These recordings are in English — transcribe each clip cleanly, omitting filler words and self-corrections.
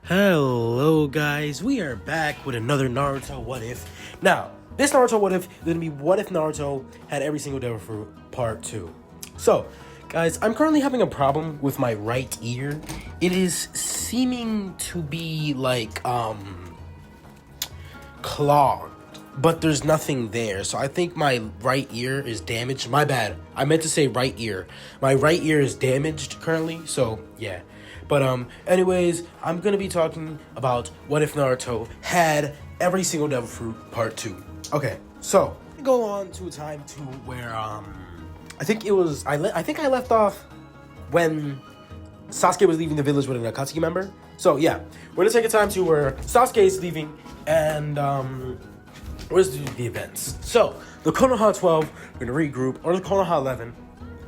Hello guys, we are back with another Naruto What If. Now, this Naruto What If is going to be what if Naruto had every single devil fruit part 2. So, guys, I'm currently having a problem with my right ear. It is seeming to be like clogged, but there's nothing there. So I think my right ear is damaged. My bad. I meant to say right ear. My right ear is damaged currently. So, yeah. But anyways, I'm gonna be talking about what if Naruto had every single devil fruit part 2. Okay, so go on to a time to where I think I left off when Sasuke was leaving the village with an Akatsuki member. So yeah, we're gonna take a time to where Sasuke is leaving and where's the events. So the Konoha 12, we're gonna regroup, or the Konoha 11,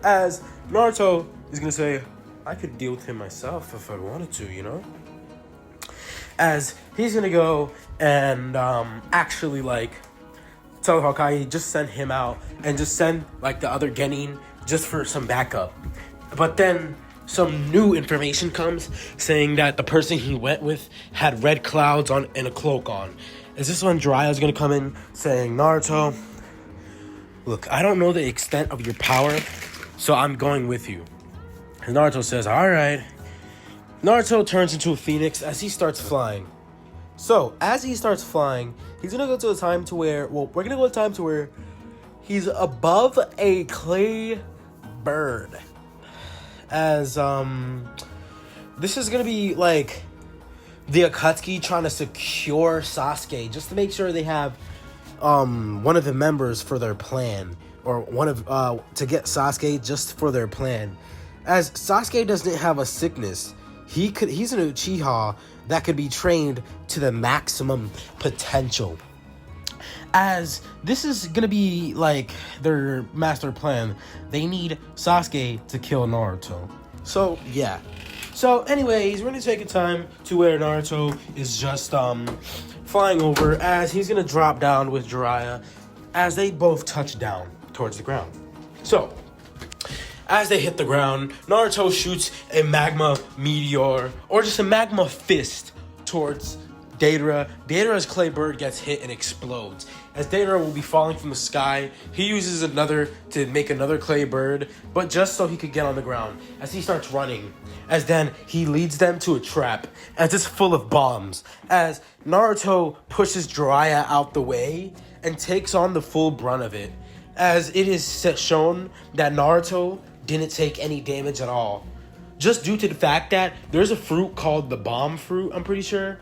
as Naruto is gonna say, I could deal with him myself if I wanted to, you know? As he's gonna go and actually like tell Hokage, just send him out and just send like the other Genin just for some backup. But then some new information comes saying that the person he went with had red clouds on and a cloak on. Is this when Jiraiya's gonna come in saying, Naruto, look, I don't know the extent of your power, so I'm going with you. And Naruto says, alright. Naruto turns into a phoenix as he starts flying. So, as he starts flying, he's gonna go to a time to where, we're gonna go to a time to where he's above a clay bird. As, this is gonna be like the Akatsuki trying to secure Sasuke just to make sure they have, one of the members for their plan. Or one of, to get Sasuke just for their plan. As Sasuke doesn't have a sickness, he's an Uchiha that could be trained to the maximum potential. As this is gonna be like their master plan, they need Sasuke to kill Naruto. So yeah. So anyways, we're gonna take a time to where Naruto is just flying over as he's gonna drop down with Jiraiya as they both touch down towards the ground. So as they hit the ground, Naruto shoots a magma meteor, or just a magma fist, towards Deidara. Deidara's clay bird gets hit and explodes. As Deidara will be falling from the sky, he uses another to make another clay bird, but just so he could get on the ground. As he starts running, as then he leads them to a trap, as it's full of bombs. As Naruto pushes Jiraiya out the way and takes on the full brunt of it. As it is shown that Naruto didn't take any damage at all, just due to the fact that there's a fruit called the bomb fruit, I'm pretty sure,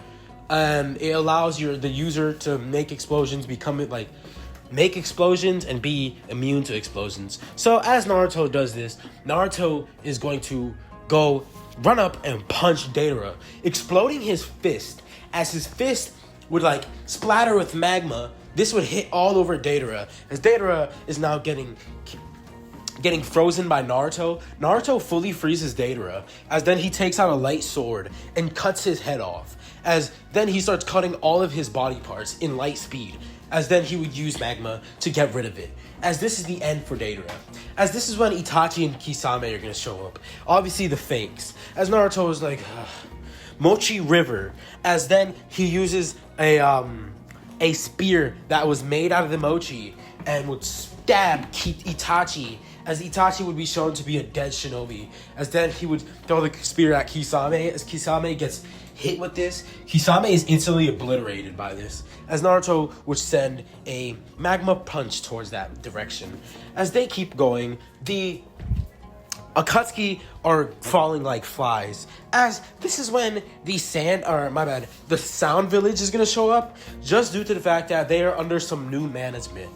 and it allows the user to make explosions, make explosions and be immune to explosions. So as Naruto does this, Naruto is going to go run up and punch Deidara, exploding his fist. As his fist would splatter with magma, this would hit all over Deidara, as Deidara is now getting frozen by Naruto. Naruto fully freezes Deidara, as then he takes out a light sword and cuts his head off, as then he starts cutting all of his body parts in light speed, as then he would use magma to get rid of it, as this is the end for Deidara, as this is when Itachi and Kisame are going to show up, obviously the fakes, as Naruto is like, ugh. Mochi River, as then he uses a spear that was made out of the mochi and would stab Itachi, as Itachi would be shown to be a dead shinobi, as then he would throw the spear at Kisame. As Kisame gets hit with this, Kisame is instantly obliterated by this, as Naruto would send a magma punch towards that direction. As they keep going, the Akatsuki are falling like flies, as this is when the Sound Village is going to show up, just due to the fact that they are under some new management.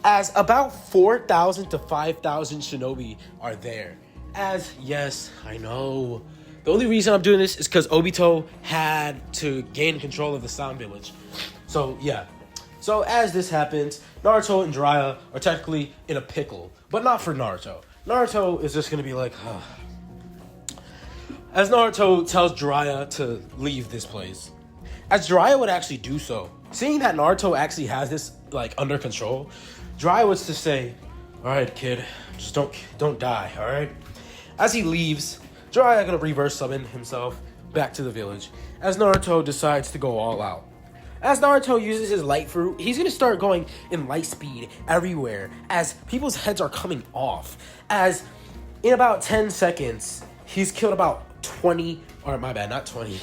As about 4,000 to 5,000 shinobi are there. As, yes, I know, the only reason I'm doing this is because Obito had to gain control of the Sound Village. So, yeah. So, as this happens, Naruto and Jiraiya are technically in a pickle, but not for Naruto. Naruto is just going to be like, ugh. As Naruto tells Jiraiya to leave this place, as Jiraiya would actually do so, seeing that Naruto actually has this, under control, Jiraiya was to say, alright, kid, just don't die, alright? As he leaves, Jiraiya gonna reverse summon himself back to the village as Naruto decides to go all out. As Naruto uses his light fruit, he's going to start going in light speed everywhere as people's heads are coming off. As in about 10 seconds, he's killed about 20, or my bad, not 20,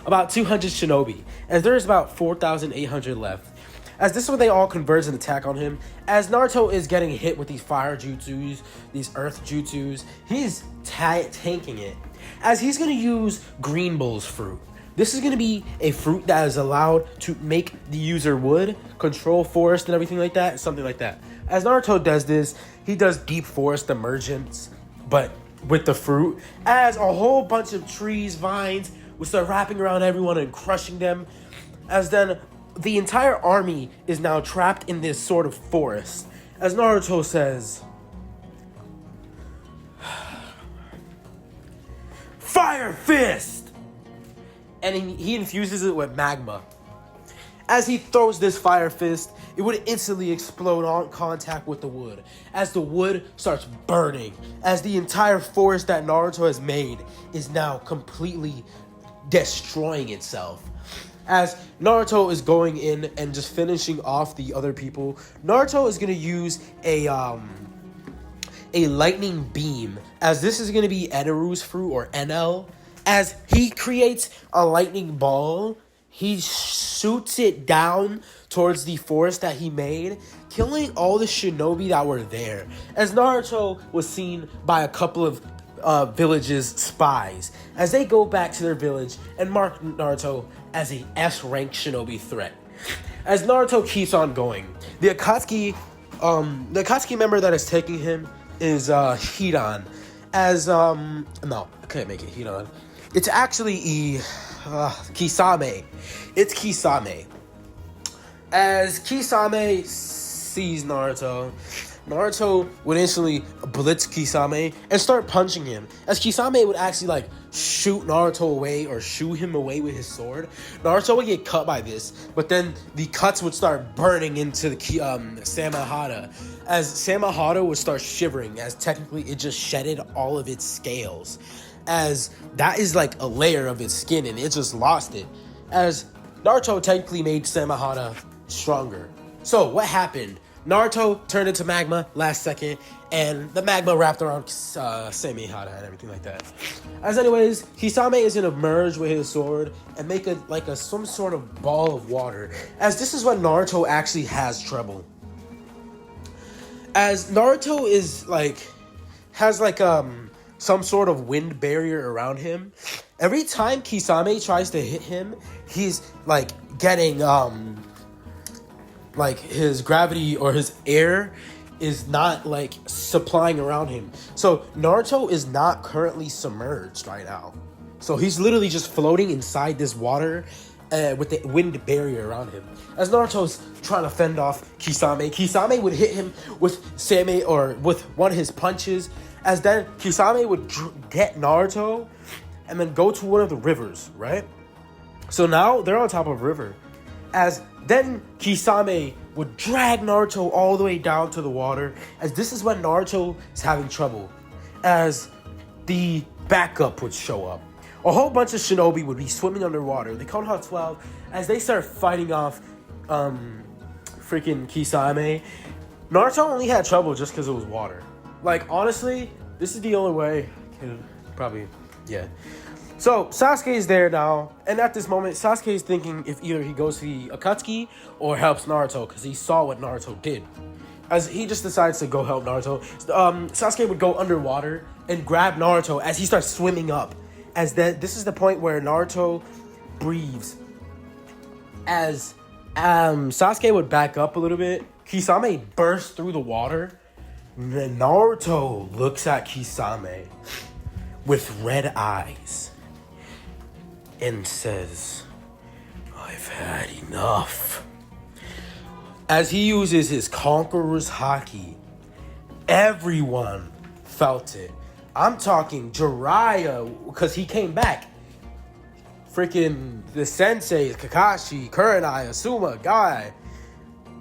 about 200 shinobi, as there's about 4,800 left. As this is when they all converge and attack on him. As Naruto is getting hit with these fire jutsus, these earth jutsus, he's tanking it. As he's going to use Green Bull's fruit. This is going to be a fruit that is allowed to make the user wood, control forest and everything like that, something like that. As Naruto does this, he does deep forest emergence, but with the fruit. As a whole bunch of trees, vines, will start wrapping around everyone and crushing them. As then the entire army is now trapped in this sort of forest. As Naruto says, Fire Fist! And he infuses it with magma. As he throws this Fire Fist, it would instantly explode on contact with the wood. As the wood starts burning. As the entire forest that Naruto has made is now completely destroying itself. As Naruto is going in and just finishing off the other people, Naruto is going to use a lightning beam, as this is going to be Eneru's fruit, or NL. As he creates a lightning ball, he shoots it down towards the forest that he made, killing all the shinobi that were there. As Naruto was seen by a couple of village's spies, as they go back to their village and mark Naruto as a S-rank shinobi threat. As Naruto keeps on going, the Akatsuki member that is taking him is Hidan. As no, I couldn't make it Hidan. It's actually Kisame. It's Kisame. As Kisame sees Naruto, Naruto would instantly blitz Kisame and start punching him. As Kisame would actually shoot Naruto away or shoo him away with his sword. Naruto would get cut by this, but then the cuts would start burning into the Samehada. As Samehada would start shivering, as technically it just shedded all of its scales. As that is like a layer of its skin and it just lost it. As Naruto technically made Samehada stronger. So what happened? Naruto turned into magma last second, and the magma wrapped around Samehada and everything like that. As anyways, Kisame is gonna merge with his sword and make some sort of ball of water. As this is when Naruto actually has trouble. As Naruto is has some sort of wind barrier around him. Every time Kisame tries to hit him, he's getting his gravity or his air is not supplying around him. So Naruto is not currently submerged right now. So he's literally just floating inside this water with the wind barrier around him. As Naruto's trying to fend off Kisame, Kisame would hit him with with one of his punches. As then Kisame would get Naruto and then go to one of the rivers, right? So now they're on top of a river. As then Kisame would drag Naruto all the way down to the water, as this is when Naruto is having trouble. As the backup would show up. A whole bunch of shinobi would be swimming underwater. They call Konoha 12 as they start fighting off freaking Kisame. Naruto only had trouble just because it was water. Honestly, this is the only way I could probably, yeah. So, Sasuke is there now, and at this moment, Sasuke is thinking if either he goes to the Akatsuki or helps Naruto, because he saw what Naruto did. As he just decides to go help Naruto, Sasuke would go underwater and grab Naruto as he starts swimming up. As this is the point where Naruto breathes. As Sasuke would back up a little bit, Kisame bursts through the water. And then Naruto looks at Kisame with red eyes and says, "I've had enough." As he uses his Conqueror's Haki, everyone felt it. I'm talking Jiraiya, because he came back. Freaking the senseis, Kakashi, Kurenai, Asuma, Guy.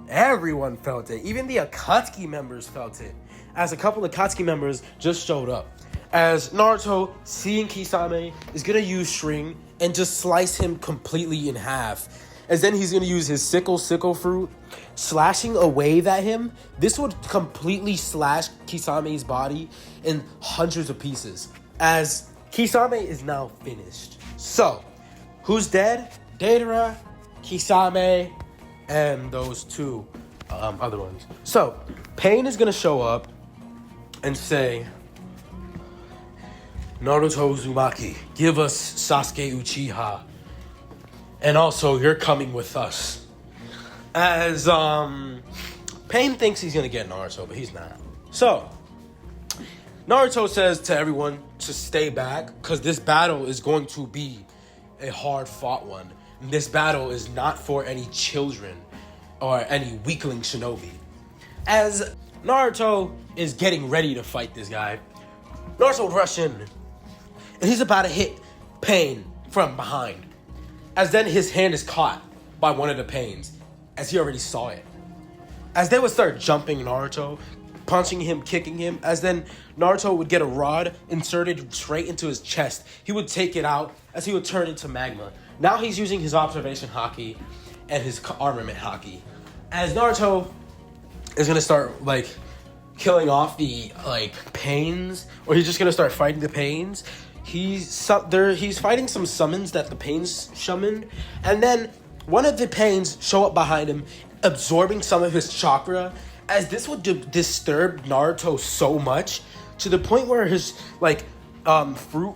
Everyone felt it. Even the Akatsuki members felt it. As a couple of Akatsuki members just showed up. As Naruto, seeing Kisame, is gonna use string and just slice him completely in half. As then he's gonna use his sickle fruit, slashing a wave at him. This would completely slash Kisame's body in hundreds of pieces. As Kisame is now finished. So, who's dead? Deidara, Kisame, and those two other ones. So, Pain is gonna show up and say, Naruto Uzumaki, give us Sasuke Uchiha. And also, you're coming with us. As, Pain thinks he's gonna get Naruto, but he's not. So, Naruto says to everyone to stay back, because this battle is going to be a hard-fought one. And this battle is not for any children or any weakling shinobi. As Naruto is getting ready to fight this guy, Naruto would rush in, and he's about to hit Pain from behind. As then his hand is caught by one of the Pains, as he already saw it. As they would start jumping Naruto, punching him, kicking him, as then Naruto would get a rod inserted straight into his chest. He would take it out as he would turn into magma. Now he's using his observation haki and his armament haki. As Naruto is gonna start like killing off the Pains, or he's just gonna start fighting the Pains. He's fighting some summons that the Pains summoned, and then one of the Pains show up behind him, absorbing some of his chakra. As this would disturb Naruto so much to the point where his fruit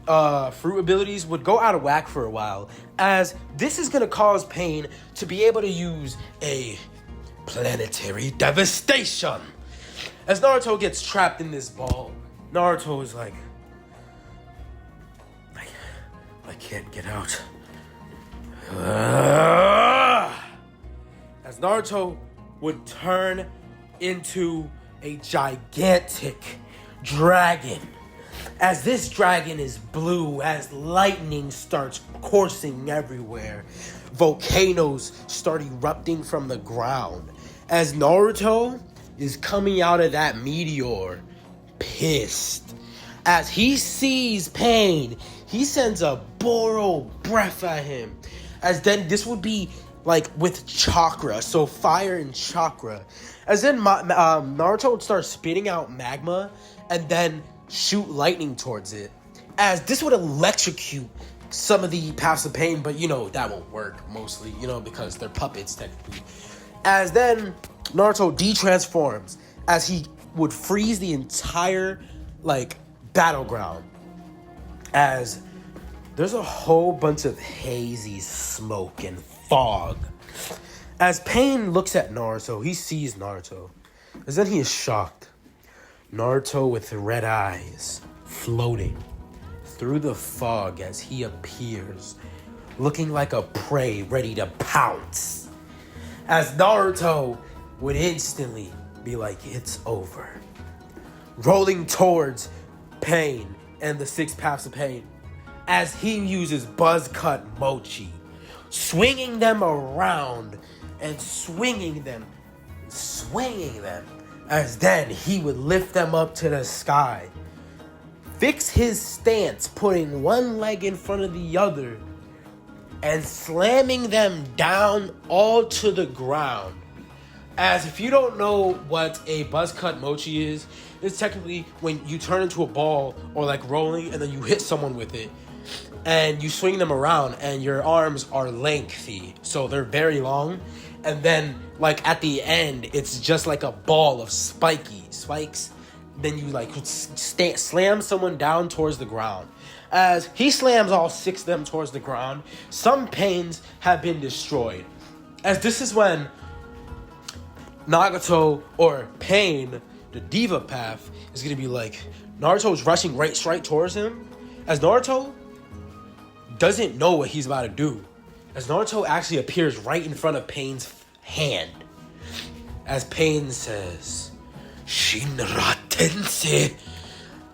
abilities would go out of whack for a while. As this is gonna cause Pain to be able to use a planetary devastation. As Naruto gets trapped in this ball, Naruto is like, I can't get out. As Naruto would turn into a gigantic dragon. As this dragon is blue, as lightning starts coursing everywhere, volcanoes start erupting from the ground. As Naruto is coming out of that meteor, pissed. As he sees Pain, he sends a Boro breath at him. As then this would be with chakra, so fire and chakra. As then Naruto would start spitting out magma and then shoot lightning towards it. As this would electrocute some of the paths of Pain, but that won't work mostly, because they're puppets technically. As then Naruto de-transforms, as he would freeze the entire battleground. As there's a whole bunch of hazy smoke and fog. As Pain looks at Naruto, he sees Naruto. As then he is shocked. Naruto with red eyes, floating through the fog as he appears, looking like a prey ready to pounce. As Naruto would instantly be like, it's over. Rolling towards Pain and the 6 paths of Pain, as he uses Buzz Cut Mochi, swinging them around and swinging them, as then he would lift them up to the sky, fix his stance, putting one leg in front of the other, and slamming them down all to the ground. As if you don't know what a Buzz Cut Mochi is, it's technically when you turn into a ball or rolling and then you hit someone with it and you swing them around and your arms are lengthy, so they're very long, and then at the end it's just like a ball of spikes. Then you slam someone down towards the ground. As he slams all 6 of them towards the ground, some Pains have been destroyed. As this is when Nagato or Pain, the Diva Path, is gonna be Naruto's rushing straight towards him. As Naruto doesn't know what he's about to do. As Naruto actually appears right in front of Pain's hand. As Pain says, Shinra Tensei.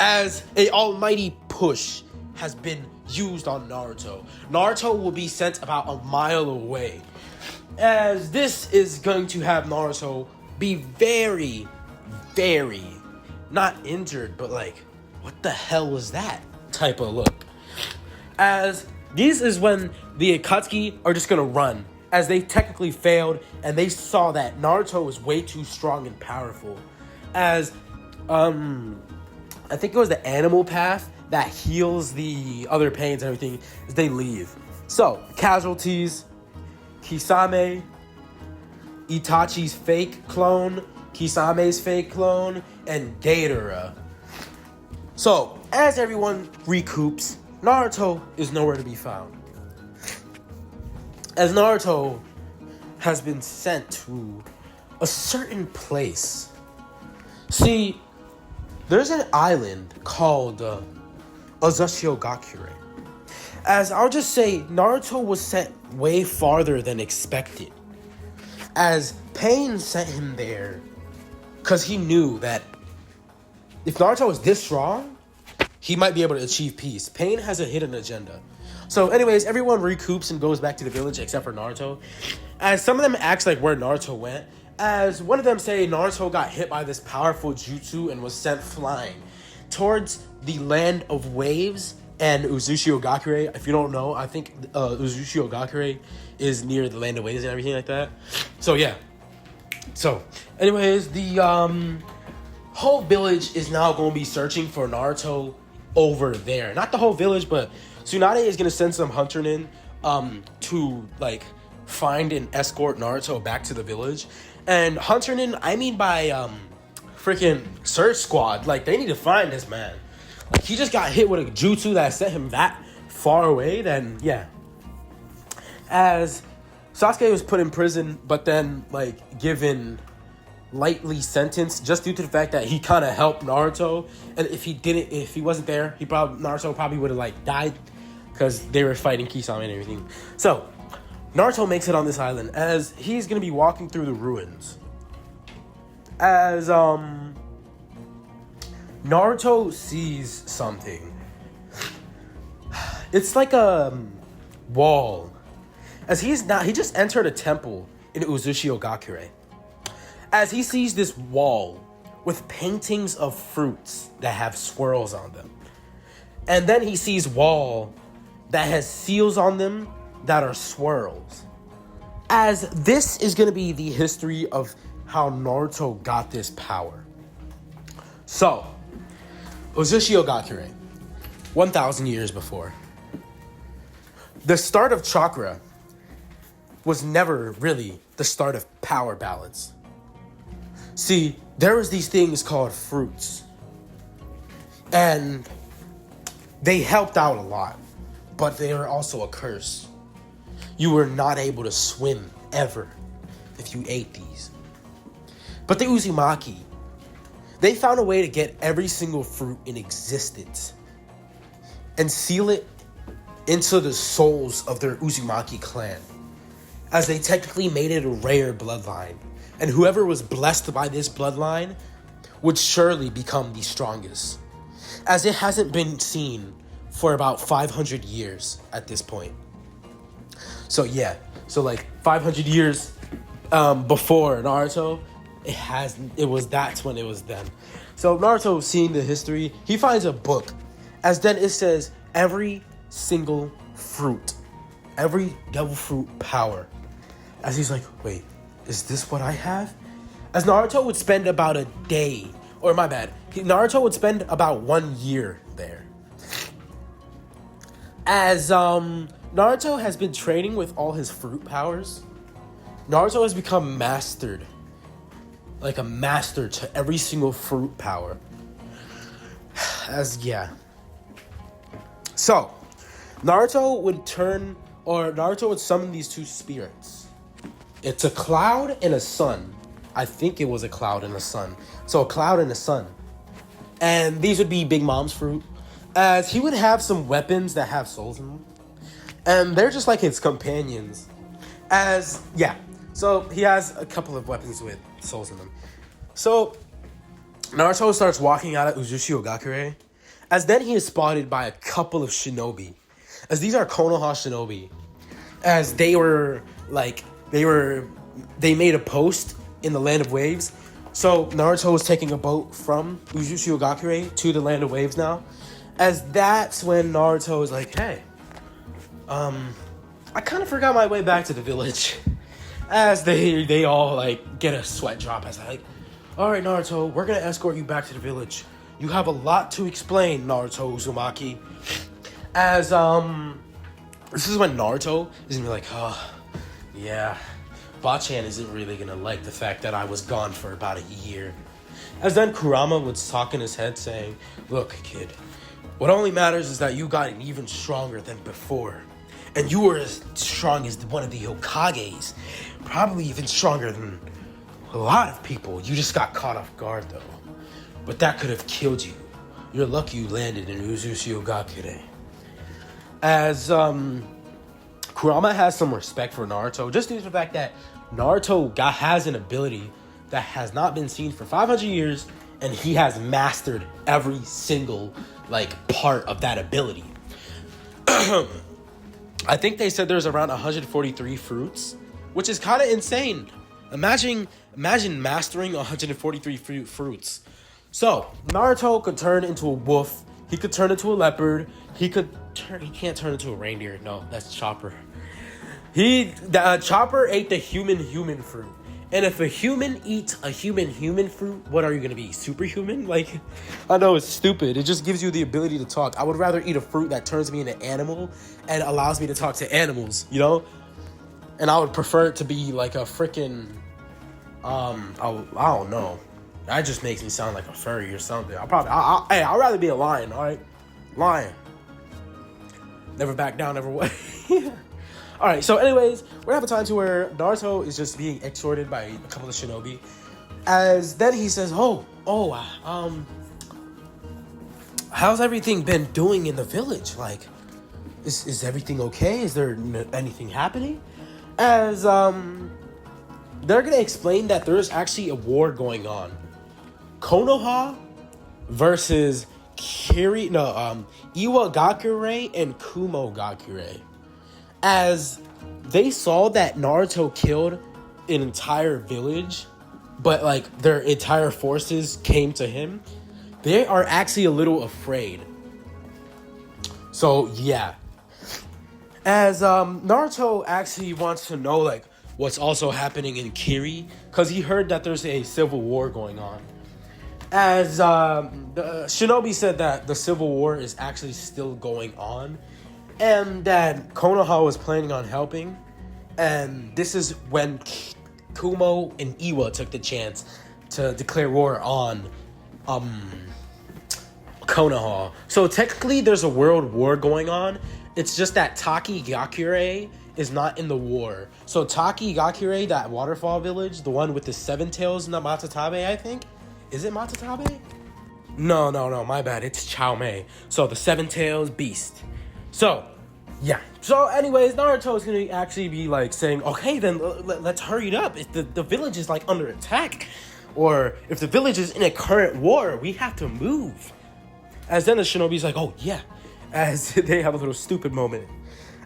As a almighty push has been used on Naruto. Naruto will be sent about a mile away. As this is going to have Naruto be very, very, not injured, but what the hell was that type of look. As this is when the Akatsuki are just gonna run, as they technically failed and they saw that Naruto was way too strong and powerful. As I think it was the animal path that heals the other pains and everything as they leave. So, casualties, Kisame, Itachi's fake clone, Kisame's fake clone, and Gatora. So, as everyone recoups, Naruto is nowhere to be found. As Naruto has been sent to a certain place. See, there's an island called Ozushio-gakure. As I'll just say, Naruto was sent way farther than expected. As Pain sent him there because he knew that if Naruto was this strong, he might be able to achieve peace. Pain has a hidden agenda. So anyways, everyone recoups and goes back to the village except for Naruto. As some of them ask like where Naruto went. As one of them say Naruto got hit by this powerful jutsu and was sent flying towards the land of waves and Uzushio-gakure. If you don't know, I think Uzushio-gakure is near the land of waves and everything like that. So yeah. So anyways, the whole village is now going to be searching for Naruto over there. Not the whole village, but Tsunade is going to send some huntermen to like find and escort Naruto back to the village. And huntermen, I mean by freaking search squad. Like, they need to find this man. Like, he just got hit with a jutsu that sent him that far away. Then yeah. As Sasuke was put in prison, but then like given lightly sentenced just due to the fact that he kind of helped Naruto, and if he wasn't there, Naruto probably would have like died because they were fighting Kisame and everything. So Naruto makes it on this island as he's gonna be walking through the ruins. As Naruto sees something. It's like a wall. As he just entered a temple in Uzushio-gakure. As he sees this wall with paintings of fruits that have swirls on them. And then he sees wall that has seals on them that are swirls. As this is going to be the history of how Naruto got this power. So, Uzushio-gakure, 1,000 years before. The start of chakra was never really the start of power balance. See, there was these things called fruits. And they helped out a lot, but they were also a curse. You were not able to swim ever if you ate these. But the Uzumaki, they found a way to get every single fruit in existence and seal it into the souls of their Uzumaki clan, as they technically made it a rare bloodline. And whoever was blessed by this bloodline would surely become the strongest, as it hasn't been seen for about 500 years at this point. So yeah, so like 500 years before Naruto, that's when it was then. So Naruto, seeing the history, he finds a book, as then it says every single fruit, every devil fruit power. As he's like, wait, is this what I have? As Naruto would spend about a day, or my bad, Naruto would spend about 1 year there. As Naruto has been training with all his fruit powers, Naruto has become mastered, like a master to every single fruit power. So, Naruto would summon these two spirits. It's a cloud and a sun. I think it was a cloud and a sun. So a cloud and a sun. And these would be Big Mom's fruit. As he would have some weapons that have souls in them. And they're just like his companions. So he has a couple of weapons with souls in them. So Naruto starts walking out of Uzushio-gakure. As then he is spotted by a couple of shinobi. As these are Konoha shinobi. As they made a post in the land of waves So Naruto is taking a boat from Uzumaki Gakure to the Land of Waves now. As that's when Naruto is like, hey, I kind of forgot my way back to the village. As they all like get a sweat drop as like, all right, Naruto, we're gonna escort you back to the village. You have a lot to explain, Naruto Uzumaki. As this is when Naruto is gonna be like, oh, yeah, Bachan isn't really gonna like the fact that I was gone for about a year. As then Kurama would talk in his head saying, look, kid, what only matters is that you got even stronger than before. And you were as strong as one of the Hokages. Probably even stronger than a lot of people. You just got caught off guard, though. But that could have killed you. You're lucky you landed in Uzumaki Gakure. As Kurama has some respect for Naruto, just due to the fact that Naruto has an ability that has not been seen for 500 years, and he has mastered every single part of that ability. I think they said there's around 143 fruits, which is kind of insane. Imagine mastering 143 fruits. So Naruto could turn into a wolf. He could turn into a leopard. He can't turn into a reindeer. No, that's Chopper. Chopper ate the human fruit. And if a human eats a human fruit, what are you gonna be? Superhuman? I know it's stupid. It just gives you the ability to talk. I would rather eat a fruit that turns me into an animal and allows me to talk to animals, you know? And I would prefer it to be like a freaking, I don't know. That just makes me sound like a furry or something. I'd rather be a lion, all right? Lion. Never back down, never what. All right, so anyways, we're having a time to where Naruto is just being escorted by a couple of shinobi. As then he says, how's everything been doing in the village? Is everything okay? Is there anything happening? As they're gonna explain that there's actually a war going on. Konoha versus Iwa Gakure and Kumo Gakure. As they saw that Naruto killed an entire village, but their entire forces came to him, they are actually a little afraid. So yeah. As Naruto actually wants to know what's also happening in Kiri, because he heard that there's a civil war going on. As the shinobi said that the civil war is actually still going on, and that Konoha was planning on helping. And this is when Kumo and Iwa took the chance to declare war on Konoha. So technically there's a world war going on. It's just that Taki Gakure is not in the war. So Taki Gakure, that waterfall village, the one with the 7 tails in the Matatabe, I think. Is it Matatabe? No, my bad. It's Chow Mei. So the 7 tails beast. So, yeah. So, anyways, Naruto is going to actually be, saying, okay, then let's hurry it up. If the village is, under attack, or if the village is in a current war, we have to move. As then the shinobi's like, oh, yeah. As they have a little stupid moment.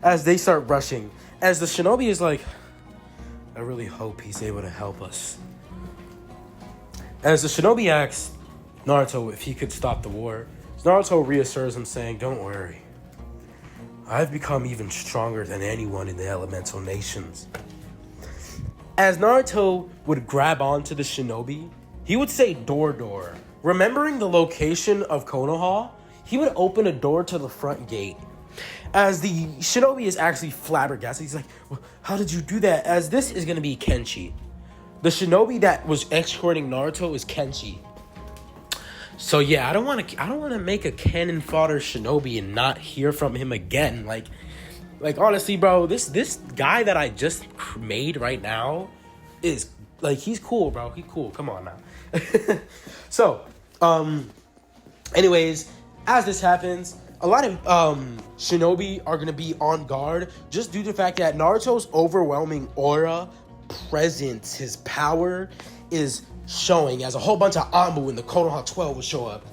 As they start rushing. As the shinobi is like, I really hope he's able to help us. As the shinobi asks Naruto if he could stop the war, Naruto reassures him saying, don't worry. I've become even stronger than anyone in the elemental nations. As Naruto would grab onto the shinobi, he would say door. Remembering the location of Konoha, he would open a door to the front gate. As the shinobi is actually flabbergasted, he's like, well, how did you do that? As this is going to be Kenshi. The shinobi that was escorting Naruto is Kenshi. So yeah, I don't want to make a cannon fodder shinobi and not hear from him again. Like honestly, bro, this guy that I just made right now is he's cool, bro. He's cool. Come on now. So, anyways, as this happens, a lot of shinobi are gonna be on guard just due to the fact that Naruto's overwhelming aura, presence, his power is showing, as a whole bunch of Anbu in the Konoha 12 will show up.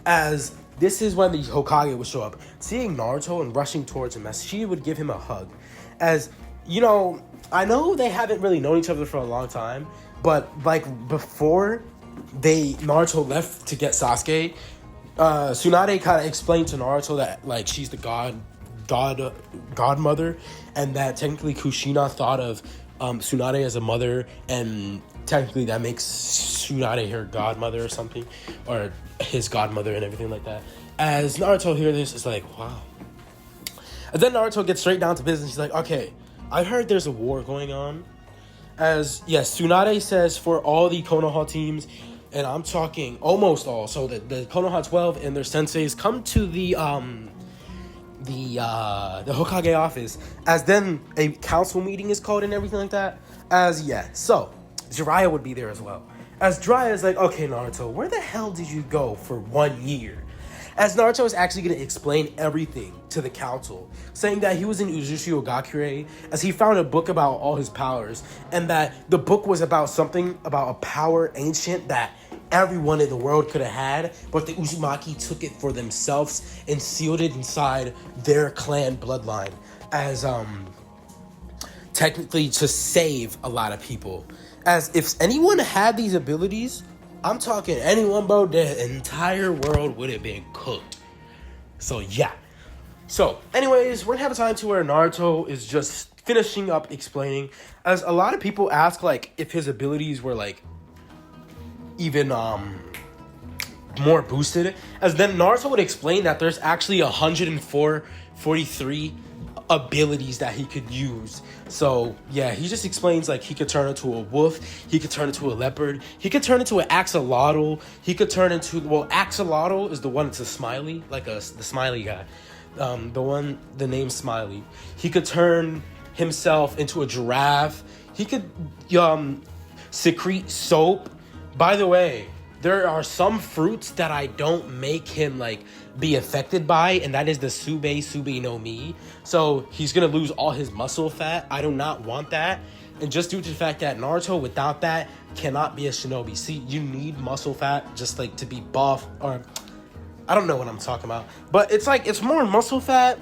As this is when the Hokage will show up, seeing Naruto and rushing towards him as she would give him a hug. As, you know, I know they haven't really known each other for a long time, but before Naruto left to get Sasuke, Tsunade kind of explained to Naruto that like she's the godmother, and that technically Kushina thought of Tsunade as a mother, and technically that makes Tsunade her godmother or something, or his godmother and everything like that. As Naruto hears this, it's like, wow. And then Naruto gets straight down to business. He's like, okay, I heard there's a war going on. As, yes, Tsunade says for all the Konoha teams, and I'm talking almost all, so the Konoha 12 and their senseis come to the Hokage office, as then a council meeting is called and everything like that. As, yeah, so Jiraiya would be there as well. As Jiraiya is like, okay, Naruto, where the hell did you go for 1 year? As Naruto is actually going to explain everything to the council, saying that he was in Uzushi Ogakure, as he found a book about all his powers, and that the book was about something about a power ancient that everyone in the world could have had, but the Uzumaki took it for themselves and sealed it inside their clan bloodline, as technically to save a lot of people. As if anyone had these abilities, I'm talking anyone, bro, the entire world would have been cooked. So, yeah. So, anyways, we're gonna have a time to where Naruto is just finishing up explaining. As a lot of people ask, like, if his abilities were, like, even, more boosted. As then Naruto would explain that there's actually 43 abilities that he could use. So yeah, he just explains like he could turn into a wolf, he could turn into a leopard, he could turn into an axolotl, he could turn into, well, axolotl is the one that's a smiley, like the smiley guy, the name Smiley. He could turn himself into a giraffe, he could secrete soap. By the way, there are some fruits that I don't make him like be affected by, and that is the Sube no Mi. So he's gonna lose all his muscle fat. I do not want that. And just due to the fact that Naruto without that cannot be a shinobi. See, you need muscle fat just like to be buff, or I don't know what I'm talking about. But it's like, it's more muscle fat,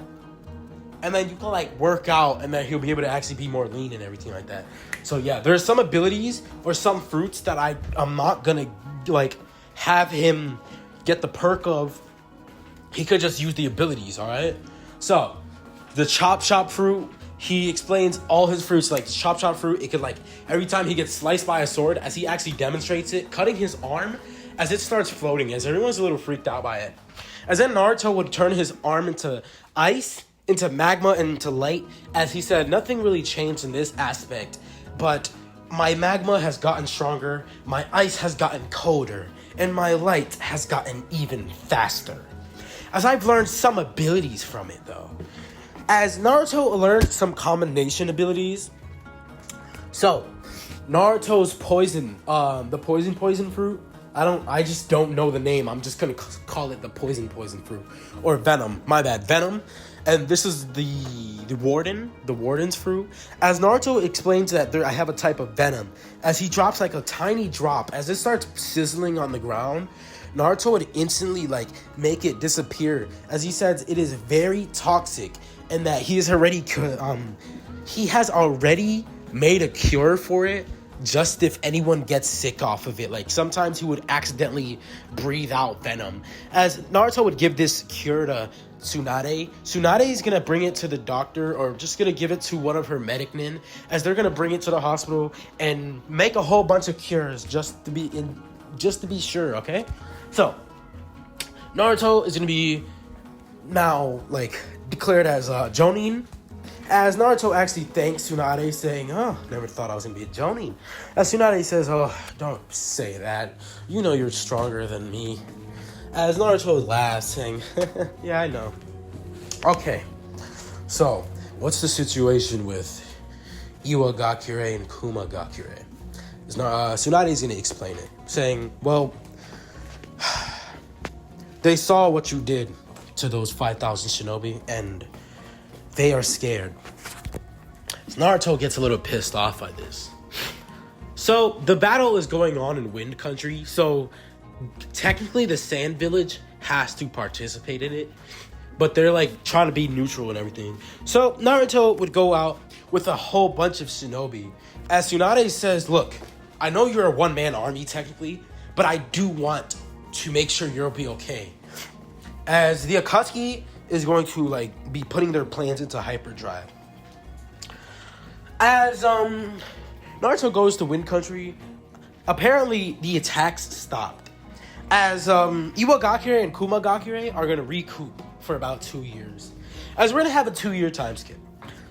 and then you can like work out, and then he'll be able to actually be more lean and everything like that. So yeah, there's some abilities or some fruits that I'm not gonna like have him get the perk of. He could just use the abilities, all right? So, the chop fruit, he explains all his fruits, like chop fruit, it could like, every time he gets sliced by a sword, as he actually demonstrates it, cutting his arm, as it starts floating, as everyone's a little freaked out by it. As then Naruto would turn his arm into ice, into magma, and into light, as he said, nothing really changed in this aspect, but my magma has gotten stronger, my ice has gotten colder, and my light has gotten even faster. As I've learned some abilities from it, though. As Naruto learned some combination abilities. So, Naruto's poison, the poison fruit. I just don't know the name. I'm just gonna call it the poison fruit. Or venom, my bad, venom. And this is the warden's fruit. As Naruto explains that I have a type of venom. As he drops like a tiny drop, as it starts sizzling on the ground, Naruto would instantly like make it disappear, as he says it is very toxic, and that he has already made a cure for it, just if anyone gets sick off of it. Like sometimes he would accidentally breathe out venom. As Naruto would give this cure to Tsunade. Tsunade is gonna bring it to the doctor, or just gonna give it to one of her medic men, as they're gonna bring it to the hospital and make a whole bunch of cures just to be sure, okay? So, Naruto is going to be now, like, declared as Jonin. As Naruto actually thanks Tsunade, saying, oh, never thought I was going to be a Jonin. As Tsunade says, oh, don't say that. You know you're stronger than me. As Naruto laughs, saying, yeah, I know. Okay, so, what's the situation with Iwa Gakure and Kuma Gakure? Tsunade is going to explain it, saying, well, they saw what you did to those 5,000 shinobi, and they are scared. So Naruto gets a little pissed off by this. So the battle is going on in Wind Country, so technically the Sand Village has to participate in it, but they're like trying to be neutral and everything. So Naruto would go out with a whole bunch of shinobi. As Tsunade says, look, I know you're a one-man army technically, but I do want to make sure you'll be okay. As the Akatsuki is going to like be putting their plans into hyperdrive. As Naruto goes to Wind Country, apparently the attacks stopped. As Iwagakure and Kumagakure are gonna recoup for about 2 years. As we're gonna have a 2-year time skip.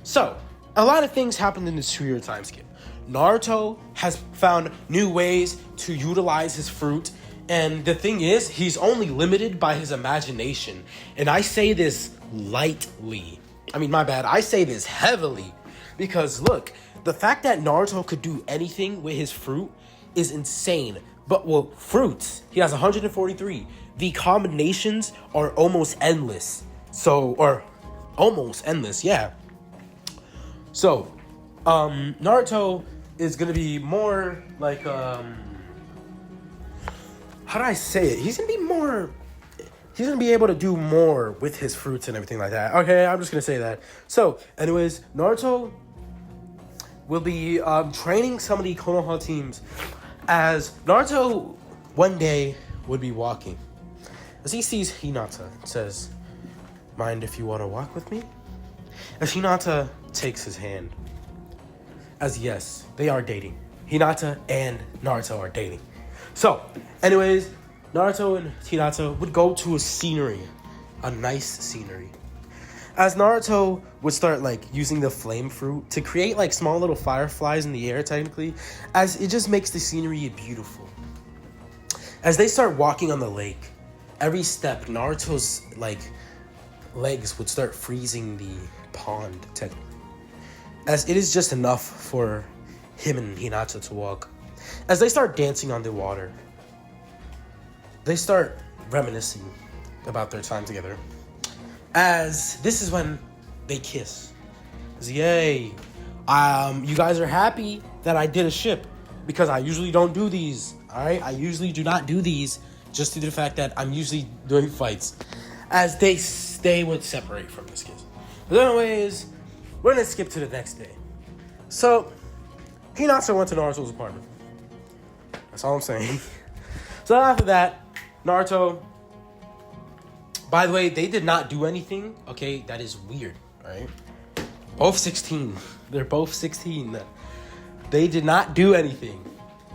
So, a lot of things happened in this 2-year time skip. Naruto has found new ways to utilize his fruit. And the thing is, he's only limited by his imagination. And I say this lightly. I mean, my bad. I say this heavily. Because look, the fact that Naruto could do anything with his fruit is insane. But, well, fruits, he has 143. The combinations are almost endless. Or almost endless, yeah. So, Naruto is going to be more like, how do I say it? He's going to be able to do more with his fruits and everything like that. Okay, I'm just going to say that. So, anyways, Naruto will be training some of the Konoha teams as Naruto one day would be walking. As he sees Hinata, it says, "Mind if you want to walk with me?" As Hinata takes his hand. As yes, they are dating. Hinata and Naruto are dating. So, anyways, Naruto and Hinata would go to a scenery. A nice scenery. As Naruto would start like using the flame fruit to create like small little fireflies in the air technically, as it just makes the scenery beautiful. As they start walking on the lake, every step Naruto's like legs would start freezing the pond technically. As it is just enough for him and Hinata to walk. As they start dancing on the water, they start reminiscing about their time together. As this is when they kiss. As, yay. You guys are happy that I did a ship because I usually don't do these. Alright? I usually do not do these just due to the fact that I'm usually doing fights. As they would separate from this kiss. But anyways, we're gonna skip to the next day. So, Hinata went to Naruto's apartment. That's all I'm saying. So after that, Naruto. By the way, they did not do anything. Okay, that is weird. Right? Both 16. They're both 16. They did not do anything.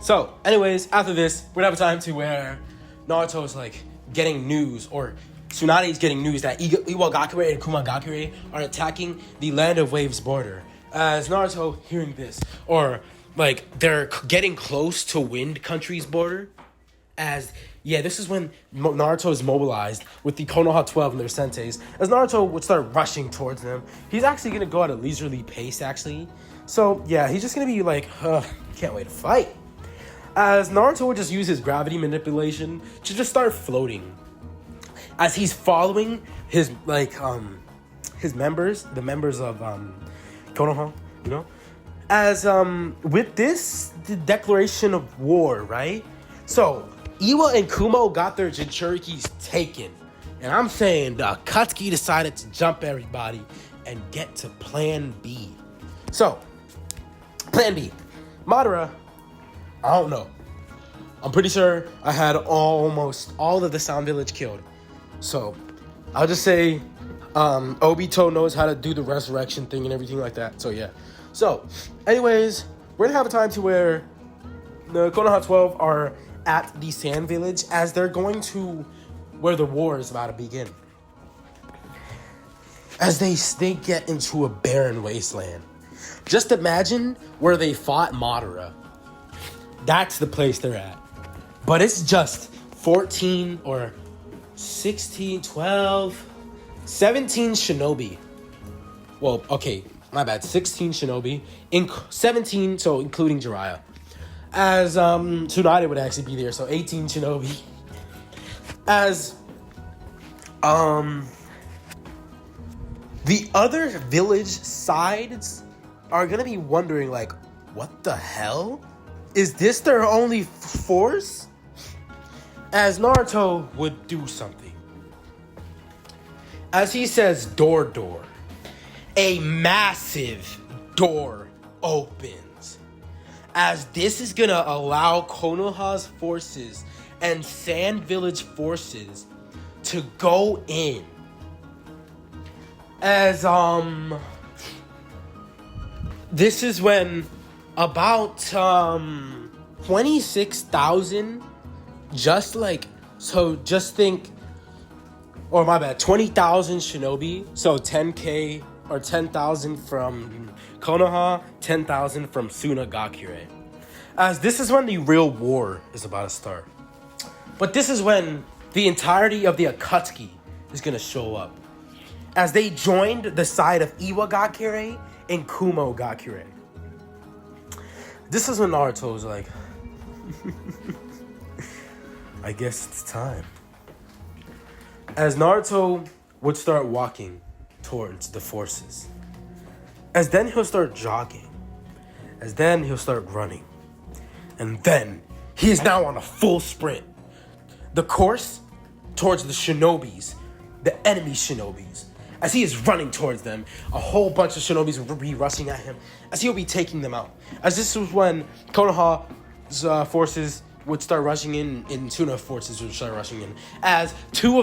So, anyways, after this, we're gonna have a time to where Naruto's like getting news, or Tsunade's getting news that Iwagakure and Kumagakure are attacking the Land of Waves border. As Naruto hearing this, or like they're getting close to Wind Country's border. As this is when Naruto is mobilized with the Konoha 12 and their senseis. As Naruto would start rushing towards them, he's actually gonna go at a leisurely pace actually. So yeah, he's just gonna be like, can't wait to fight. As Naruto would just use his gravity manipulation to just start floating. As he's following his his members, the members of Konoha, you know. As with this, the declaration of war, right? So Iwa and Kumo got their Jinchurikis taken. And I'm saying the Akatsuki decided to jump everybody and get to plan B. So, plan B. Madara, I don't know. I'm pretty sure I had almost all of the Sound Village killed. So, I'll just say Obito knows how to do the resurrection thing and everything like that. So, yeah. So, anyways, we're going to have a time to where the Konoha 12 are at the Sand Village as they're going to where the war is about to begin. As they get into a barren wasteland. Just imagine where they fought Madara. That's the place they're at. But it's just 14 or 16, 12, 17 shinobi. Well, okay, my bad. 16 shinobi. 17, so including Jiraiya. As Tsunade would actually be there, so 18 shinobi. As the other village sides are gonna be wondering, like, what the hell? Is this their only force? As Naruto would do something. As he says, door. A massive door opens. As this is gonna allow Konoha's forces and Sand Village forces to go in. As this is when about 26,000, just think, or my bad, 20,000 shinobi, so 10k or 10,000 from Konoha, 10,000 from Sunagakure. As this is when the real war is about to start. But this is when the entirety of the Akatsuki is going to show up, as they joined the side of Iwagakure and Kumogakure. This is when Naruto was like, I guess it's time. As Naruto would start walking towards the forces. As then he'll start jogging. As then he'll start running. And then he is now on a full sprint. The course towards the shinobis, the enemy shinobis. As he is running towards them, a whole bunch of shinobis will be rushing at him, as he'll be taking them out. As this was when Konoha's forces would start rushing in, and Tuna forces would start rushing in. As two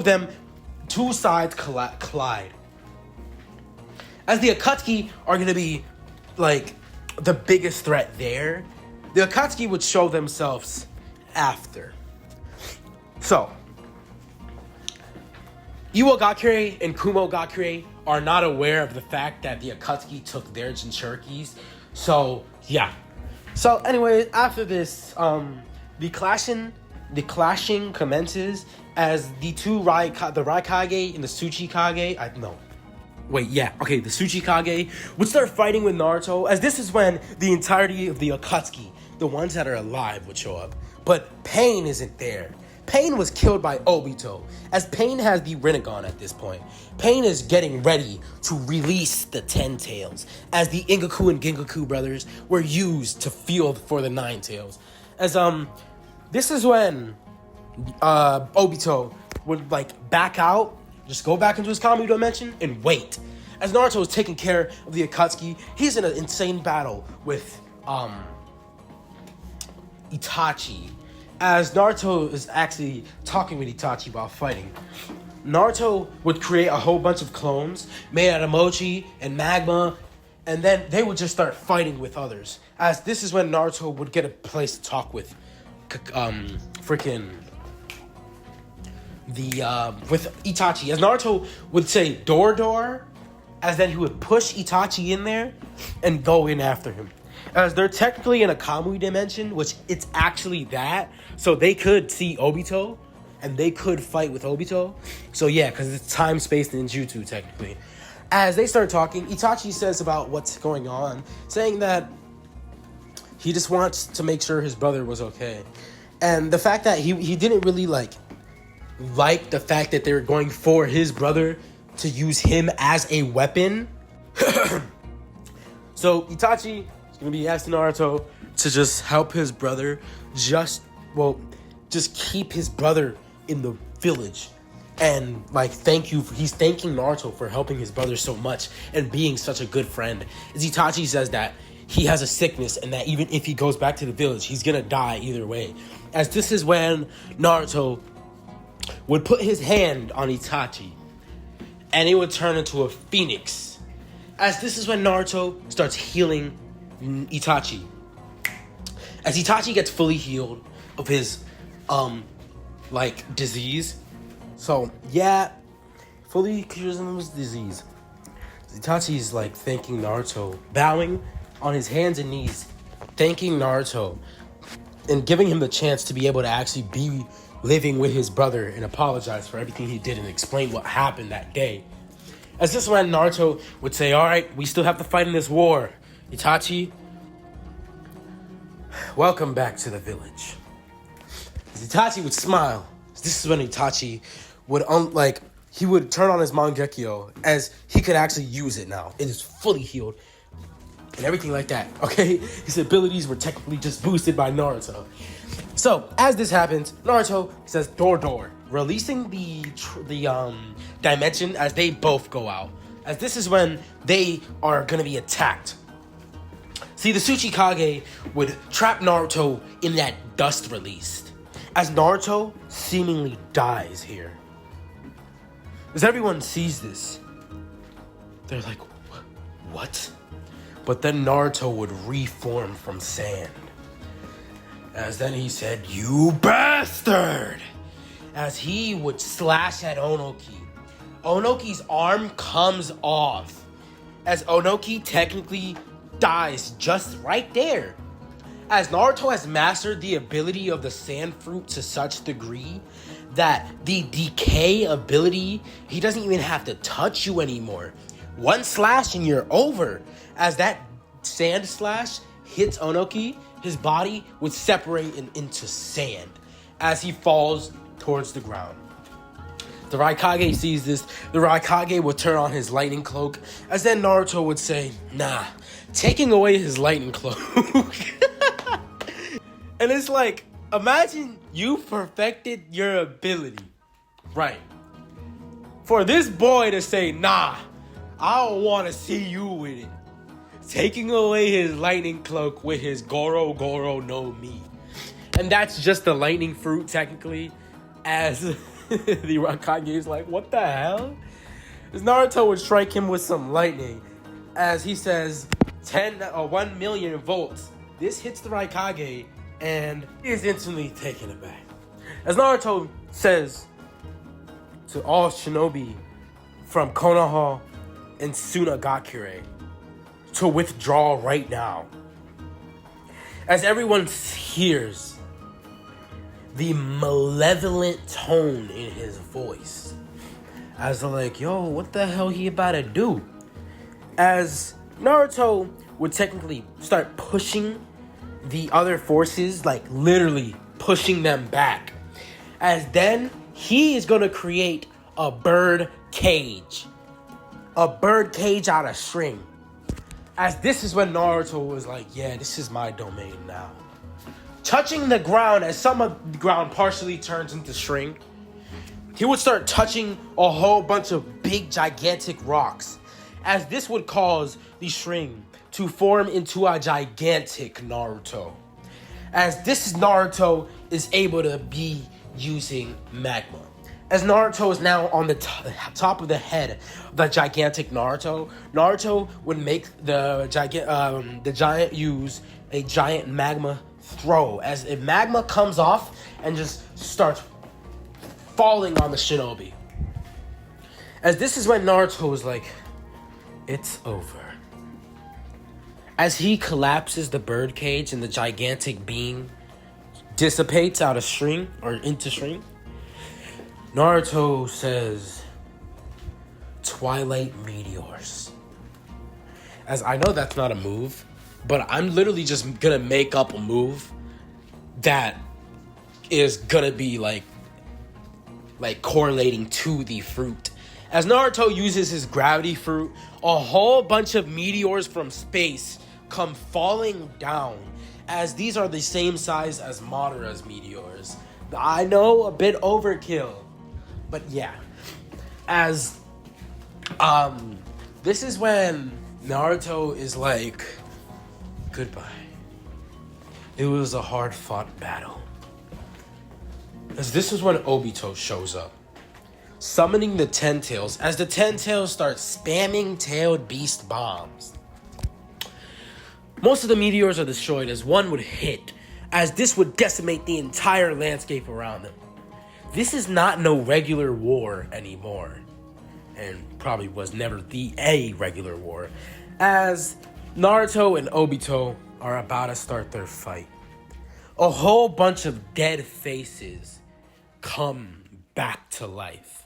sides collide. As the Akatsuki are going to be, like, the biggest threat there, the Akatsuki would show themselves after. So, Iwagakure and Kumogakure are not aware of the fact that the Akatsuki took their Jinchurikis. So, yeah. So, anyway, after this, the clashing commences as the two the Raikage and the Tsuchikage, the Tsuchikage would start fighting with Naruto, as this is when the entirety of the Akatsuki, the ones that are alive, would show up. But Pain isn't there. Pain was killed by Obito, as Pain has the Rinnegan at this point. Pain is getting ready to release the Ten Tails, as the Ingaku and Gingaku brothers were used to field for the Nine Tails. As this is when Obito would back out, just go back into his Kami dimension and wait. As Naruto is taking care of the Akatsuki, he's in an insane battle with Itachi. As Naruto is actually talking with Itachi while fighting, Naruto would create a whole bunch of clones made out of mochi and magma, and then they would just start fighting with others. As this is when Naruto would get a place to talk with with Itachi. As Naruto would say door, as then he would push Itachi in there and go in after him. As they're technically in a Kamui dimension, which it's actually that, so they could see Obito, and they could fight with Obito. So yeah, because it's time, space, and jutsu technically. As they start talking, Itachi says about what's going on, saying that he just wants to make sure his brother was okay. And the fact that he didn't really like the fact that they were going for his brother to use him as a weapon. So Itachi is going to be asking Naruto to just help his brother, just keep his brother in the village. And thank you. He's thanking Naruto for helping his brother so much and being such a good friend. As Itachi says that he has a sickness and that even if he goes back to the village, he's gonna die either way. As this is when Naruto would put his hand on Itachi and it would turn into a phoenix. As this is when Naruto starts healing Itachi. As Itachi gets fully healed of his disease. So yeah, fully cures him of his disease. Itachi is thanking Naruto, bowing on his hands and knees, thanking Naruto, and giving him the chance to be able to actually be living with his brother and apologize for everything he did and explain what happened that day. As this is when Naruto would say, alright, we still have to fight in this war. Itachi, welcome back to the village. As Itachi would smile. This is when Itachi would he would turn on his Mangekyo, as he could actually use it now. It is fully healed and everything like that. Okay, his abilities were technically just boosted by Naruto. So as this happens, Naruto says door, releasing the dimension as they both go out. As this is when they are gonna be attacked. See, the Tsuchikage would trap Naruto in that dust released. As Naruto seemingly dies here. As everyone sees this, they're like, what? But then Naruto would reform from sand. As then he said, you bastard! As he would slash at Onoki. Onoki's arm comes off. As Onoki technically dies just right there. As Naruto has mastered the ability of the sand fruit to such degree that the decay ability, he doesn't even have to touch you anymore. One slash and you're over. As that sand slash hits Onoki, his body would separate into sand as he falls towards the ground. The Raikage sees this. The Raikage would turn on his lightning cloak, as then Naruto would say, nah, taking away his lightning cloak. And it's like, imagine you perfected your ability, right? For this boy to say, nah, I don't want to see you with it. Taking away his lightning cloak with his Goro Goro no Mi. And that's just the lightning fruit, technically, as the Raikage is like, what the hell? As Naruto would strike him with some lightning, as he says, 1 million volts. This hits the Raikage, and he is instantly taken aback. As Naruto says to all shinobi from Konoha and Sunagakure to withdraw right now. As everyone hears the malevolent tone in his voice. As they're like, yo, what the hell he about to do? As Naruto would technically start pushing the other forces, like literally pushing them back. As then he is going to create a bird cage. A bird cage out of string. As this is when Naruto was like, yeah, this is my domain now. Touching the ground, as some of the ground partially turns into string, he would start touching a whole bunch of big, gigantic rocks. As this would cause the string to form into a gigantic Naruto. As this Naruto is able to be using magma. As Naruto is now on the top of the head of the gigantic Naruto, Naruto would make the giant use a giant magma throw. As if magma comes off and just starts falling on the shinobi. As this is when Naruto is like, it's over. As he collapses the bird cage and the gigantic being dissipates out of string or into string, Naruto says, Twilight Meteors. As I know that's not a move, but I'm literally just gonna make up a move that is gonna be like correlating to the fruit. As Naruto uses his gravity fruit, a whole bunch of meteors from space come falling down, as these are the same size as Madara's meteors. I know, a bit overkill, but yeah. As this is when Naruto is like, goodbye. It was a hard-fought battle. As this is when Obito shows up, summoning the Ten Tails, as the Ten Tails start spamming tailed beast bombs. Most of the meteors are destroyed as one would hit, as this would decimate the entire landscape around them. This is not no regular war anymore, and probably was never a regular war, as Naruto and Obito are about to start their fight. A whole bunch of dead faces come back to life.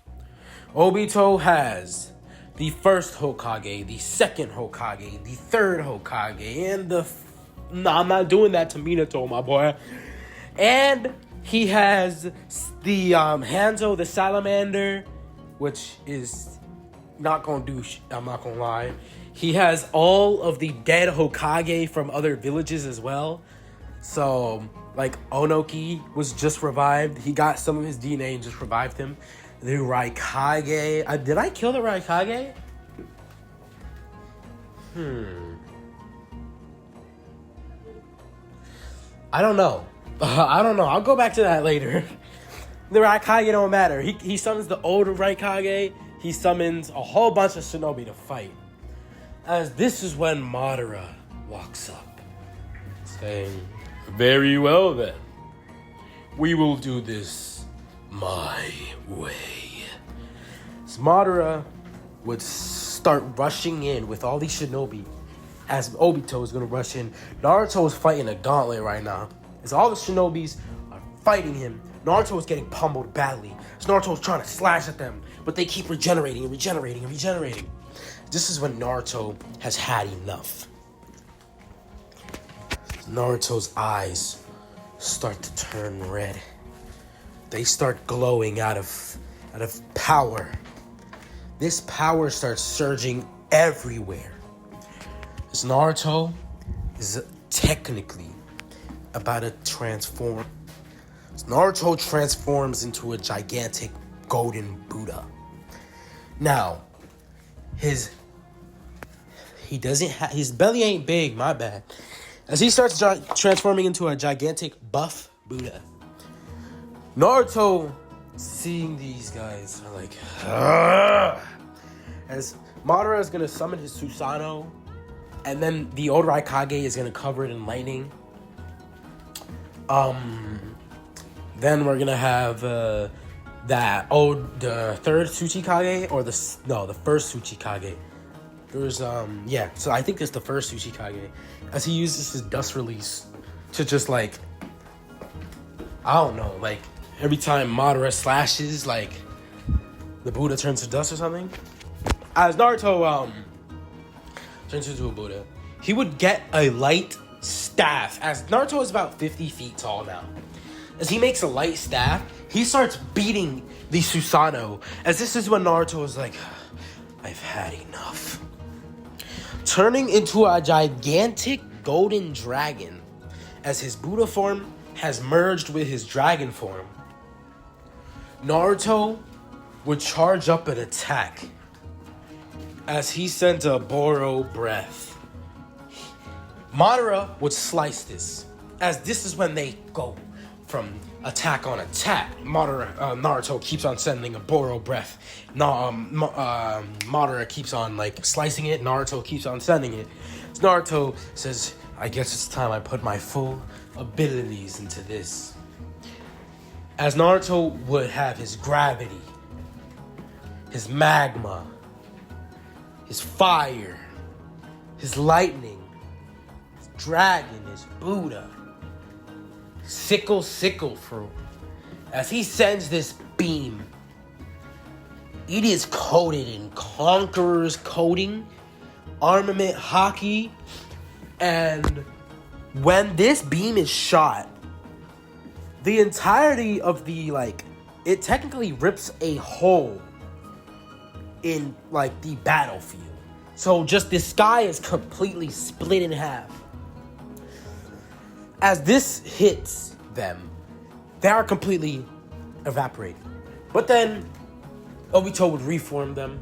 Obito has the first Hokage, the second Hokage, the third Hokage, and I'm not doing that to Minato, my boy. And he has the Hanzo the Salamander, which is not gonna do I'm not gonna lie. He has all of the dead Hokage from other villages as well. So, like, Onoki was just revived. He got some of his DNA and just revived him. The Raikage. Did I kill the Raikage? I don't know. I don't know. I'll go back to that later. The Raikage don't matter. He summons the older Raikage. He summons a whole bunch of shinobi to fight. As this is when Madara walks up, saying, "Very well then. We will do this my way." So Madara would start rushing in with all these shinobi as Obito is going to rush in. Naruto is fighting a gauntlet right now. As all the shinobis are fighting him, Naruto is getting pummeled badly. So Naruto is trying to slash at them, but they keep regenerating and regenerating and regenerating. This is when Naruto has had enough. Naruto's eyes start to turn red. They start glowing out of power. This power starts surging everywhere. This Naruto is technically about to transform. This Naruto transforms into a gigantic golden Buddha. Now, his belly ain't big, my bad. As he starts transforming into a gigantic buff Buddha, Naruto, seeing these guys, are like, "Ugh." As Madara is gonna summon his Susanoo, and then the old Raikage is gonna cover it in lightning. Then we're gonna have the third Tsuchikage, or the first Tsuchikage. There's so I think it's the first Tsuchikage, as he uses his dust release to just like, I don't know, like every time Madara slashes, like the Buddha turns to dust or something. As Naruto turns into a Buddha, he would get a light staff. As Naruto is about 50 feet tall now, as he makes a light staff, he starts beating the Susanoo. As this is when Naruto is like, "I've had enough." Turning into a gigantic golden dragon, as his Buddha form has merged with his dragon form, Naruto would charge up an attack as he sent a Boro breath. Madara would slice this, as this is when they go from attack on attack. Naruto keeps on sending a Boro breath. Madara keeps on like slicing it. Naruto keeps on sending it. So Naruto says, "I guess it's time I put my full abilities into this." As Naruto would have his gravity, his magma, his fire, his lightning, his dragon, his Buddha, sickle fruit. As he sends this beam, it is coated in Conqueror's coating, armament hockey, and when this beam is shot, the entirety of it technically rips a hole in the battlefield. So just the sky is completely split in half. As this hits them, they are completely evaporated. But then Obito would reform them,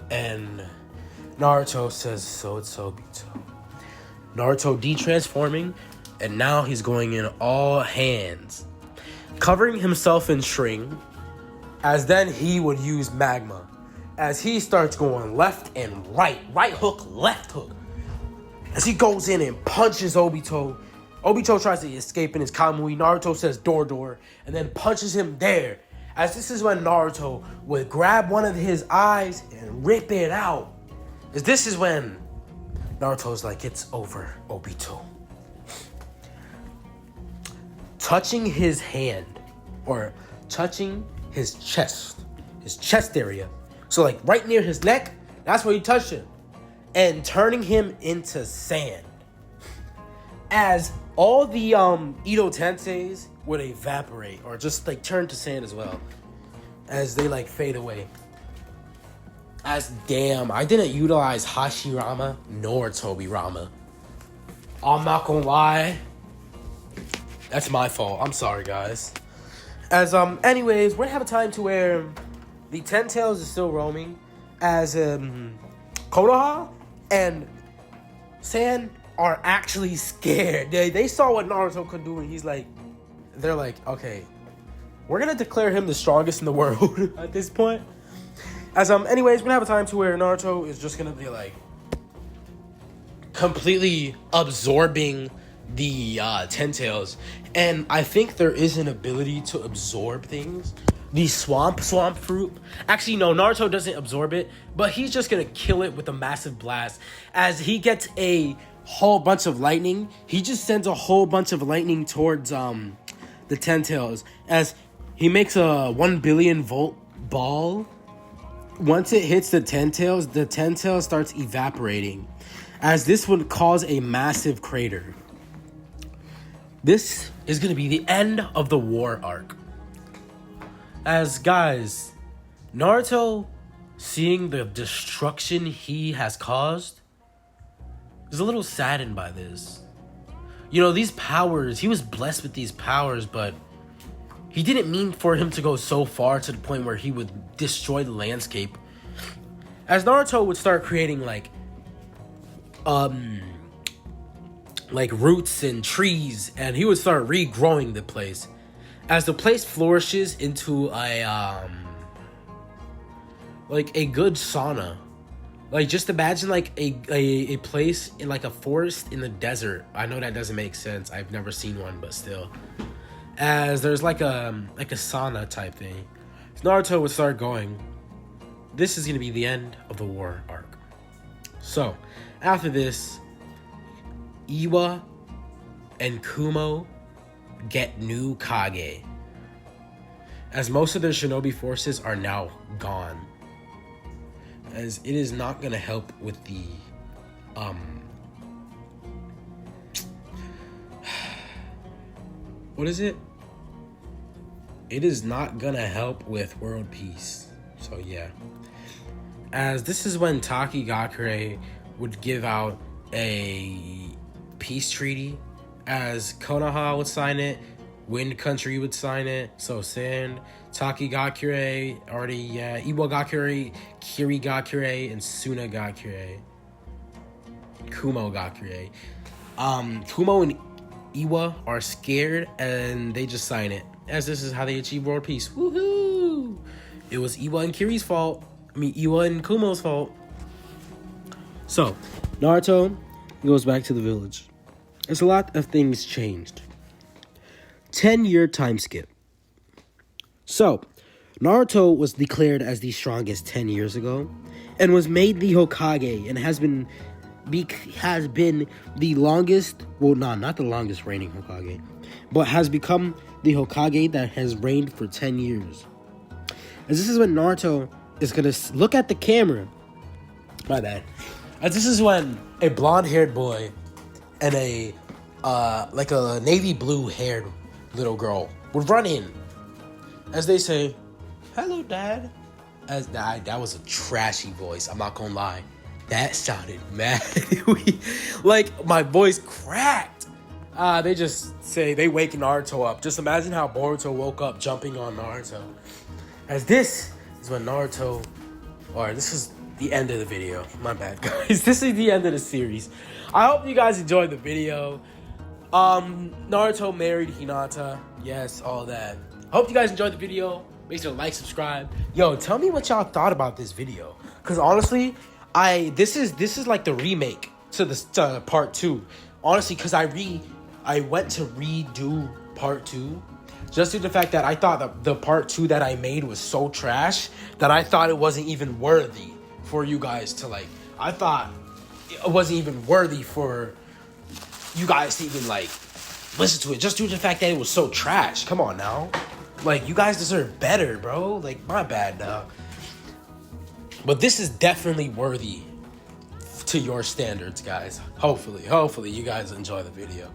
and Naruto says, "So it's Obito." Naruto de-transforming, and now he's going in all hands, covering himself in string, as then he would use magma. As he starts going left and right hook, left hook. As he goes in and punches Obito. Obito tries to escape in his Kamui. Naruto says door, and then punches him there. As this is when Naruto would grab one of his eyes and rip it out. As this is when Naruto's like, "It's over, Obito." Touching his hand, or touching his chest area. So right near his neck, that's where he touched him. And turning him into sand. As all the Edo Tenseis would evaporate, or just turn to sand as well, as they fade away. As damn, I didn't utilize Hashirama nor Tobirama. I'm not gonna lie, that's my fault. I'm sorry, guys. As anyways, we're gonna have a time to where the Ten Tails is still roaming, as Konoha and Sand are actually scared. They saw what Naruto could do, and he's like, they're like, okay, we're gonna declare him the strongest in the world at this point. As anyways, we're gonna have a time to where Naruto is just gonna be like completely absorbing the Ten Tails, and I think there is an ability to absorb things. The swamp fruit. Actually, no, Naruto doesn't absorb it, but he's just gonna kill it with a massive blast. As he gets a whole bunch of lightning, he just sends a whole bunch of lightning towards the Ten Tails. As he makes a 1 billion volt ball. Once it hits the Ten Tails starts evaporating, as this would cause a massive crater. This is going to be the end of the war arc. As guys, Naruto, seeing the destruction he has caused, is a little saddened by this. You know, these powers, he was blessed with these powers, but he didn't mean for him to go so far to the point where he would destroy the landscape. As Naruto would start creating like roots and trees, and he would start regrowing the place. As the place flourishes into a good sauna. Like, just imagine like a place in like a forest in the desert. I know that doesn't make sense. I've never seen one, but still. As there's like a sauna type thing. Naruto would start going. This is going to be the end of the war arc. So, after this, Iwa and Kumo get new Kage, as most of their shinobi forces are now gone. As it is not going to help with the what is it? It is not gonna help with world peace. So yeah. As this is when Taki Gakure would give out a peace treaty, as Konoha would sign it, Wind Country would sign it, so Sand, Taki Gakure, already, yeah, Iwa Gakure, Kiri Gakure, and Suna Gakure. Kumo Gakure. Kumo and Iwa are scared and they just sign it, as this is how they achieve world peace. Woohoo! It was Iwa and Kiri's fault. Iwa and Kumo's fault. So, Naruto goes back to the village. There's a lot of things changed. 10-year time skip. So, Naruto was declared as the strongest 10 years ago, and was made the Hokage, and has been the longest, well, not the longest reigning Hokage, but has become the Hokage that has reigned for 10 years. As this is when Naruto is going to look at the camera. My bad. As this is when a blonde-haired boy and a navy blue-haired little girl would run in. As they say, "Hello, Dad." As that was a trashy voice, I'm not gonna lie. That sounded mad. Like, my voice cracked. They just say, they wake Naruto up. Just imagine how Boruto woke up jumping on Naruto. As this is when Naruto, or this is the end of the video. My bad, guys. This is the end of the series. I hope you guys enjoyed the video. Naruto married Hinata. Yes, all that. Hope you guys enjoyed the video. Make sure to like, subscribe. Yo, tell me what y'all thought about this video. Cause honestly, this is like the remake to the part 2. Honestly, cause I went to redo part 2. Just due to the fact that I thought the part 2 that I made was so trash that I thought it wasn't even worthy for you guys to like. I thought it wasn't even worthy for you guys to even like listen to it, just due to the fact that it was so trash. Come on now. Like, you guys deserve better, bro. Like, my bad, dog. But this is definitely worthy to your standards, guys. Hopefully you guys enjoy the video.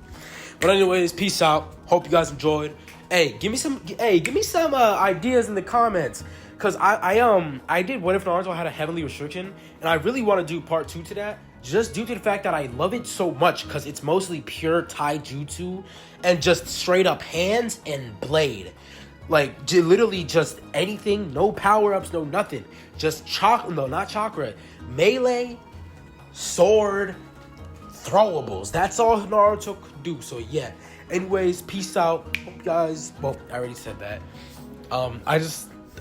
But anyways, peace out. Hope you guys enjoyed. Hey, give me some ideas in the comments. Cause I did What If Naruto Had a Heavenly Restriction, and I really want to do part 2 to that, just due to the fact that I love it so much, because it's mostly pure taijutsu and just straight up hands and blade. Like, literally just anything, no power-ups, no nothing. Just not chakra, melee, sword, throwables. That's all Naruto could do. So yeah. Anyways, peace out. Hope you guys. Well, I already said that.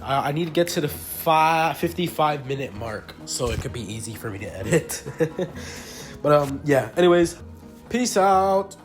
I need to get to the 55-minute mark so it could be easy for me to edit. But yeah. Anyways, peace out.